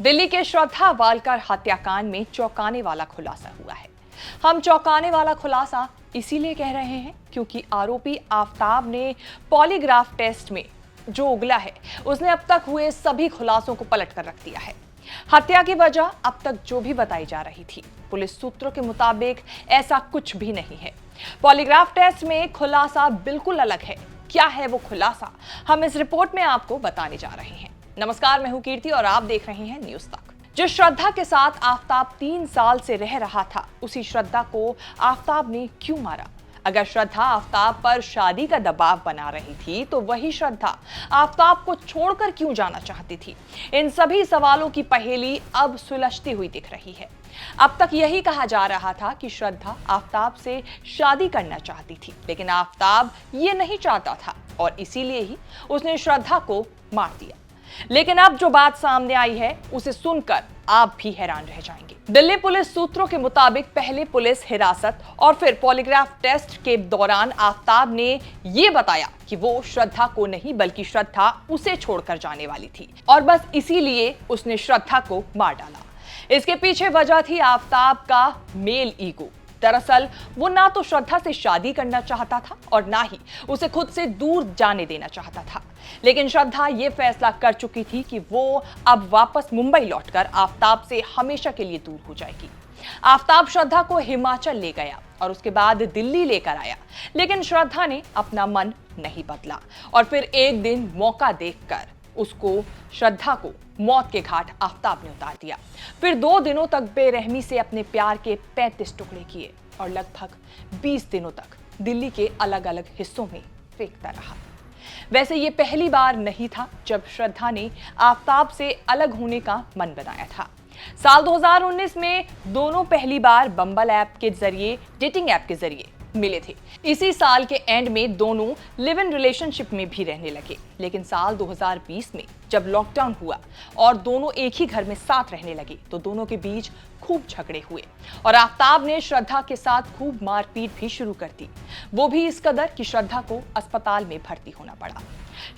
दिल्ली के श्रद्धा वालकर हत्याकांड में चौंकाने वाला खुलासा हुआ है। हम चौंकाने वाला खुलासा इसीलिए कह रहे हैं क्योंकि आरोपी आफताब ने पॉलीग्राफ टेस्ट में जो उगला है उसने अब तक हुए सभी खुलासों को पलट कर रख दिया है। हत्या की वजह अब तक जो भी बताई जा रही थी, पुलिस सूत्रों के मुताबिक ऐसा कुछ भी नहीं है। पॉलीग्राफ टेस्ट में खुलासा बिल्कुल अलग है। क्या है वो खुलासा, हम इस रिपोर्ट में आपको बताने जा रहे हैं। नमस्कार, मैं हूं कीर्ति और आप देख रहे हैं न्यूज़ तक। जिस श्रद्धा के साथ आफताब 3 साल से रह रहा था, उसी श्रद्धा को आफताब ने क्यों मारा? अगर श्रद्धा आफताब पर शादी का दबाव बना रही थी, तो वही श्रद्धा आफताब को छोड़कर क्यों जाना चाहती थी? इन सभी सवालों की पहेली अब सुलझती हुई दिख रही है। अब तक यही कहा जा रहा था कि श्रद्धा आफताब से शादी करना चाहती थी, लेकिन आफताब ये नहीं चाहता था और इसीलिए ही उसने श्रद्धा को मार दिया। लेकिन अब जो बात सामने आई है, उसे सुनकर आप भी हैरान रह जाएंगे। दिल्ली पुलिस सूत्रों के मुताबिक पहले पुलिस हिरासत और फिर पॉलीग्राफ टेस्ट के दौरान आफताब ने यह बताया कि वो श्रद्धा को नहीं बल्कि श्रद्धा उसे छोड़कर जाने वाली थी और बस इसीलिए उसने श्रद्धा को मार डाला। इसके पीछे वजह थी आफताब का मेल ईगो। दरअसल वो ना तो श्रद्धा से शादी करना चाहता था और ना ही उसे खुद से दूर जाने देना चाहता था, लेकिन श्रद्धा ये फैसला कर चुकी थी कि वो अब वापस मुंबई लौटकर आफताब से हमेशा के लिए दूर हो जाएगी। आफताब श्रद्धा को हिमाचल ले गया और उसके बाद दिल्ली लेकर आया, लेकिन श्रद्धा ने अपना मन नहीं बदला और फिर एक दिन मौका देखकर उसको श्रद्धा को मौत के घाट आफताब ने उतार दिया। फिर 2 दिनों तक बेरहमी से अपने प्यार के 35 टुकड़े किए और लगभग 20 दिनों तक दिल्ली के अलग अलग हिस्सों में फेंकता रहा। वैसे ये पहली बार नहीं था जब श्रद्धा ने आफताब से अलग होने का मन बनाया था। साल 2019 में दोनों पहली बार बम्बल ऐप के जरिए, डेटिंग ऐप के जरिए मिले थे। इसी साल के एंड में दोनों लिव इन रिलेशनशिप में भी रहने लगे, लेकिन साल 2020 में जब लॉकडाउन हुआ और दोनों एक ही घर में साथ रहने लगे, तो दोनों के बीच खूब झगड़े हुए और आफताब ने श्रद्धा के साथ खूब मारपीट भी शुरू कर दी। वो भी इस कदर कि श्रद्धा को अस्पताल में भर्ती होना पड़ा।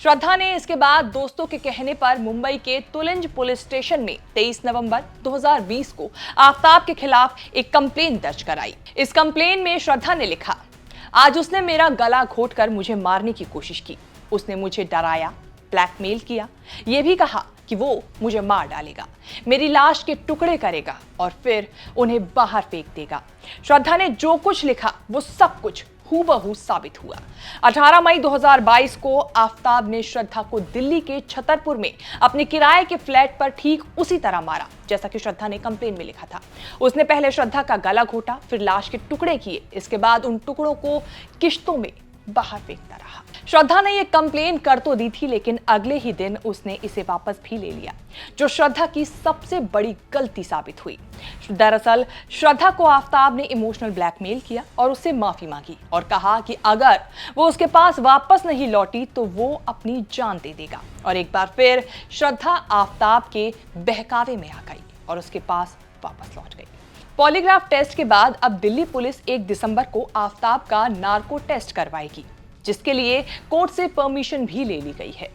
श्रद्धा ने इसके बाद दोस्तों के कहने पर मुंबई के तुलिंज पुलिस स्टेशन में 23 नवंबर 2020 को आफताब के खिलाफ एक कंप्लेन दर्ज कराई। इस कंप्लेन में श्रद्धा ने लिखा, आज उसने मेरा गला घोंटकर मुझे मारने की कोशिश की। उसने मुझे डराया, ब्लैकमेल किया, यह भी कहा कि वो मुझे मार डालेगा, मेरी लाश के टुकड़े करेगा और फिर उन्हें बाहर फेंक देगा। श्रद्धा ने जो कुछ लिखा वो सब कुछ हूबहू साबित हुआ। 18 मई 2022 को आफताब ने श्रद्धा को दिल्ली के छतरपुर में अपने किराए के फ्लैट पर ठीक उसी तरह मारा जैसा कि श्रद्धा ने कंप्लेन में लिखा था। उसने पहले श्रद्धा का गला घोंटा, फिर लाश के टुकड़े किए। इसके बाद उन टुकड़ों को किश्तों में बाहर फेंकता रहा। श्रद्धा ने यह कंप्लेन कर तो दी थी, लेकिन अगले ही दिन उसने इसे वापस भी ले लिया, जो श्रद्धा की सबसे बड़ी गलती साबित हुई। दरअसल श्रद्धा को आफताब ने इमोशनल ब्लैकमेल किया और उससे माफी मांगी और कहा कि अगर वो उसके पास वापस नहीं लौटी तो वो अपनी जान दे देगा। और एक बार फिर श्रद्धा आफताब के बहकावे में आ गई और उसके पास वापस लौट गई। पॉलीग्राफ टेस्ट के बाद अब दिल्ली पुलिस 1 दिसंबर को आफताब का नार्को टेस्ट करवाएगी, जिसके लिए कोर्ट से परमिशन भी ले ली गई है।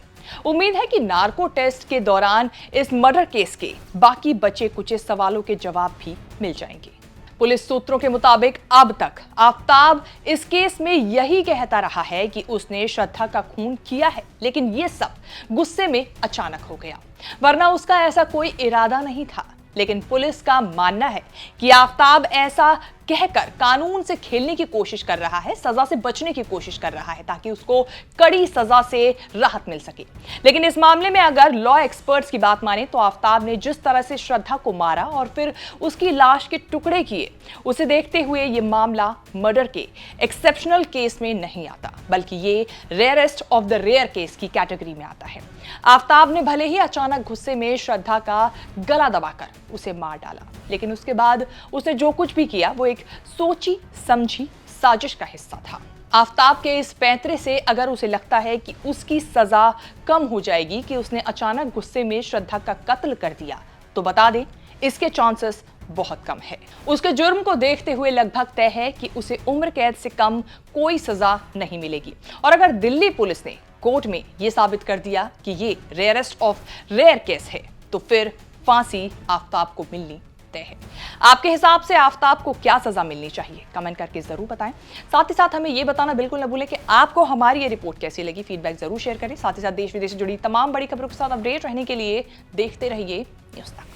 उम्मीद है कि नार्को टेस्ट के दौरान इस मर्डर केस के बाकी बचे कुछ सवालों के जवाब भी मिल जाएंगे। पुलिस सूत्रों के मुताबिक अब तक आफताब इस केस में यही कहता रहा है कि उसने श्रद्धा का खून किया है, लेकिन ये सब गुस्से में अचानक हो गया, वरना उसका ऐसा कोई इरादा नहीं था। लेकिन पुलिस का मानना है कि आफताब ऐसा कहकर कानून से खेलने की कोशिश कर रहा है, सजा से बचने की कोशिश कर रहा है ताकि उसको कड़ी सजा से राहत मिल सके। लेकिन इस मामले में अगर लॉ एक्सपर्ट्स की बात माने तो आफताब ने जिस तरह से श्रद्धा को मारा और फिर उसकी लाश के टुकड़े किए, उसे देखते हुए ये मामला मर्डर के एक्सेप्शनल केस में नहीं आता, बल्कि ये rarest of the rare case की कैटेगरी में आता है। आफताब ने भले ही अचानक गुस्से में श्रद्धा का गला दबाकर उसे मार डाला, लेकिन उसके बाद उसने जो कुछ भी किया वो एक सोची समझी साजिश का हिस्सा था। आफताब के इस पैंतरे से अगर उसे लगता है कि उसकी सजा कम हो जाएगी कि उसने अचानक गुस्से में श्रद्धा का कत्ल कर दिया, तो बता दें इसके चांसेस बहुत कम है। उसके जुर्म को देखते हुए लगभग तय है कि उसे उम्र कैद से कम कोई सजा नहीं मिलेगी। और अगर दिल्ली पुलिस ने कोर्ट में यह साबित कर दिया कि ये रेयरेस्ट ऑफ रेयर केस है, तो फिर फांसी आफताब को मिलनी तय है। आपके हिसाब से आफताब को क्या सजा मिलनी चाहिए, कमेंट करके जरूर बताएं। साथ ही साथ हमें यह बताना बिल्कुल न भूलें कि आपको हमारी ये रिपोर्ट कैसी लगी। फीडबैक जरूर शेयर करें। साथ ही साथ देश विदेश से जुड़ी तमाम बड़ी खबरों के साथ अपडेट रहने के लिए देखते रहिए न्यूज़ तक।